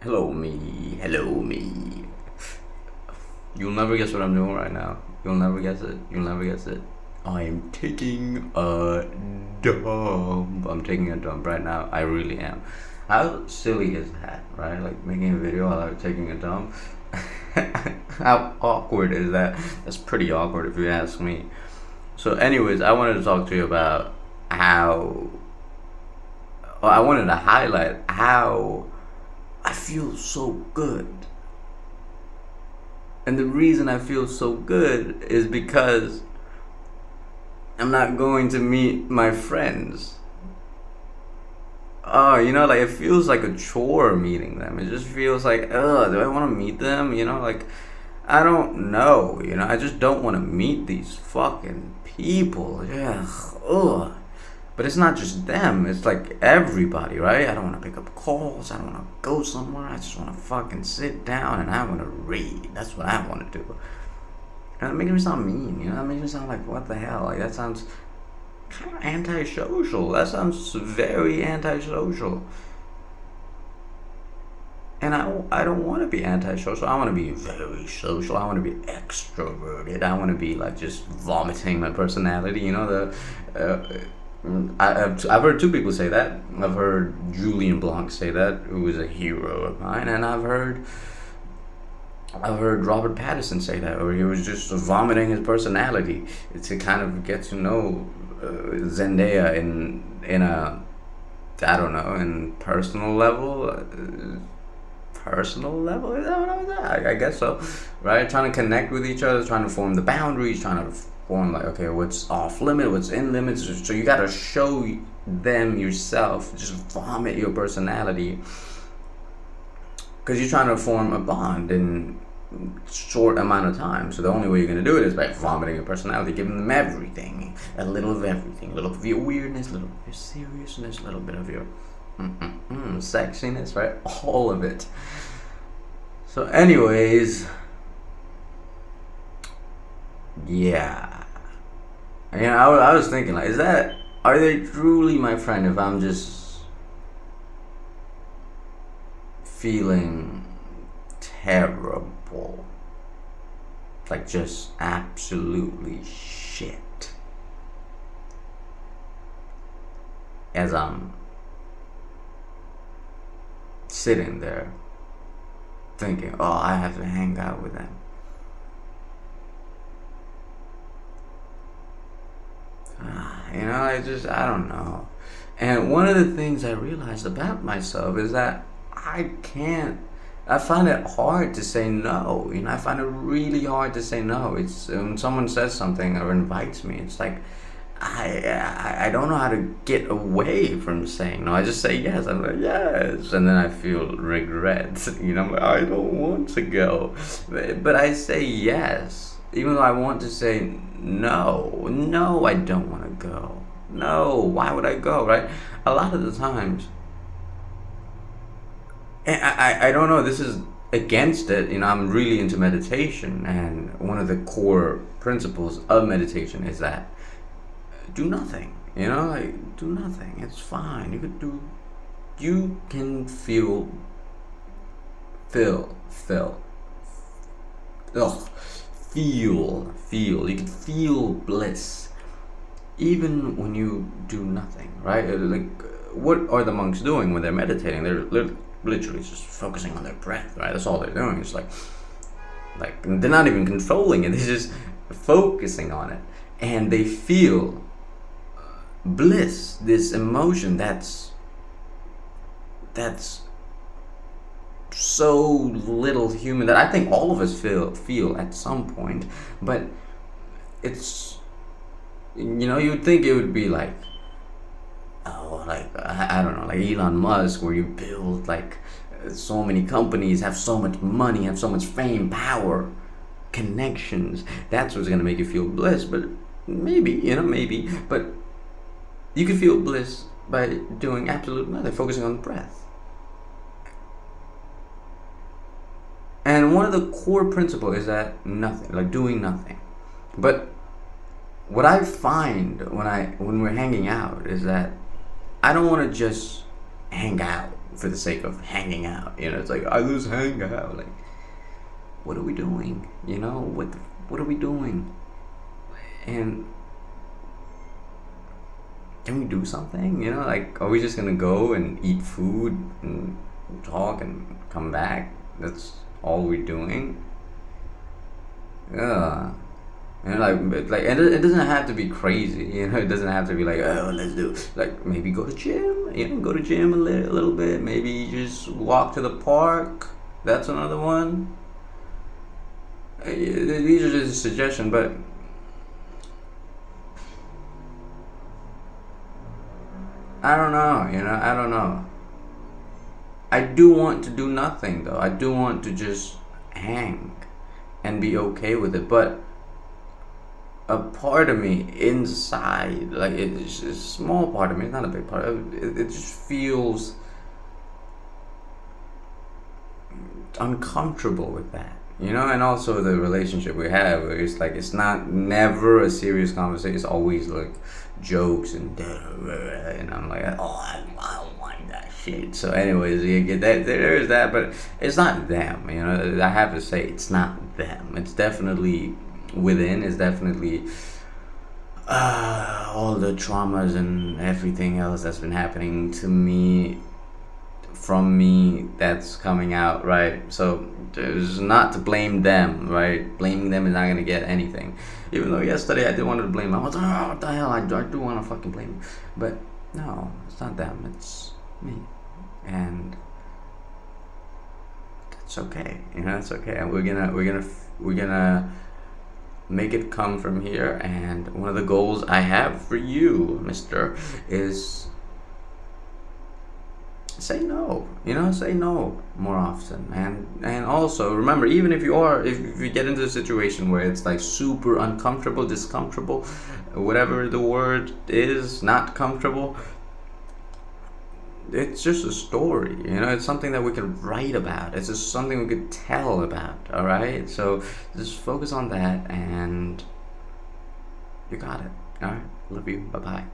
Hello me. You'll never guess what I'm doing right now. You'll never guess it. You'll never guess it. I'm taking a dump. I'm taking a dump right now. I really am. How silly is that, right? Like making a video while I'm taking a dump. How awkward is that? That's pretty awkward if you ask me. So, anyways, I wanted to talk to you about how. Well, I wanted to highlight how I feel so good. And the reason I feel so good is because I'm not going to meet my friends. Oh, like it feels like a chore meeting them. It just feels like, do I want to meet them? Like I don't know. I just don't want to meet these fucking people. Yeah, ugh. But it's not just them, it's like everybody, right? I don't want to pick up calls, I don't want to go somewhere, I just want to fucking sit down and I want to read. That's what I want to do. And it makes me sound mean, It makes me sound like, what the hell? Like, that sounds kind of antisocial. That sounds very antisocial. And I don't want to be antisocial. I want to be very social. I want to be extroverted. I want to be like just vomiting my personality. I've heard two people say that. I've heard Julian Blanc say that, who is a hero of mine, and I've heard Robert Pattinson say that, where he was just vomiting his personality to kind of get to know Zendaya in a, I don't know, in personal level. Personal level? Is that what I was at? I guess so. Right? Trying to connect with each other, trying to form the boundaries, trying to form like, okay, what's off limit, what's in limits. So you gotta show them yourself, just vomit your personality, because you're trying to form a bond in short amount of time. So the only way you're gonna do it is by vomiting your personality, giving them everything, a little of everything, a little of your weirdness, a little of your seriousness, a little bit of your sexiness, right? All of it. So, anyways, yeah. I was thinking, like, are they truly my friend if I'm just feeling terrible? Like, just absolutely shit. As I'm sitting there thinking, oh, I have to hang out with them. I don't know. And one of the things I realized about myself is that I find it hard to say no. I find it really hard to say no. It's when someone says something or invites me, it's like, I don't know how to get away from saying no. I just say yes. I'm like, yes, and then I feel regret. I'm like, I don't want to go, but I say yes, even though I want to say no. No, I don't want to go. No, why would I go? Right? A lot of the times, and I don't know. This is against it. I'm really into meditation, and one of the core principles of meditation is that do nothing. Like, do nothing. It's fine. You can feel ugh, feel. You can feel bliss even when you do nothing, right? Like, what are the monks doing when they're meditating? They're literally just focusing on their breath, right? That's all they're doing. It's like they're not even controlling it. They're just focusing on it, and they feel bliss, this emotion that's so little human, that I think all of us feel at some point. But it's, you'd think it would be like, oh, like, I don't know, like Elon Musk, where you build like so many companies, have so much money, have so much fame, power, connections. That's what's gonna make you feel bliss. But maybe, but you can feel bliss by doing absolute nothing, focusing on the breath. And one of the core principles is that nothing, like doing nothing. But what I find when we're hanging out is that I don't want to just hang out. for the sake of hanging out. It's like, I just hang out. Like, what are we doing? What are we doing? And can we do something? Like, are we just gonna go and eat food and talk and come back? That's all we're doing. Yeah. Like it doesn't have to be crazy. It doesn't have to be like, oh, let's do, like, maybe go to gym. Go to gym a little bit. Maybe just walk to the park. That's another one. These are just a suggestion, but I don't know. I don't know. I do want to do nothing though. I do want to just hang and be okay with it, but a part of me inside, like, it's a small part of me, it's not a big part of it just feels uncomfortable with that, and also the relationship we have, where it's like, it's not never a serious conversation, it's always like jokes and I'm like, oh, I don't like that shit. So anyways, you get that, there's that, but it's not them. I have to say, it's not them. It's definitely within. It's definitely all the traumas and everything else that's been happening to me, from me, that's coming out, right? So there's not to blame them, right? Blaming them is not gonna get anything. Even though yesterday I did want to blame them. I was like, oh, what the hell? I do want to fucking blame them. But no, it's not them. It's me. And that's okay. It's okay. And we're gonna make it come from here. And one of the goals I have for you, Mister, is say no. Say no more often. And also remember, even if you get into a situation where it's like super uncomfortable, discomfortable, whatever the word is, not comfortable, it's just a story. It's something that we can write about. It's just something we could tell about. All right, so just focus on that, and you got it. All right, love you. Bye bye.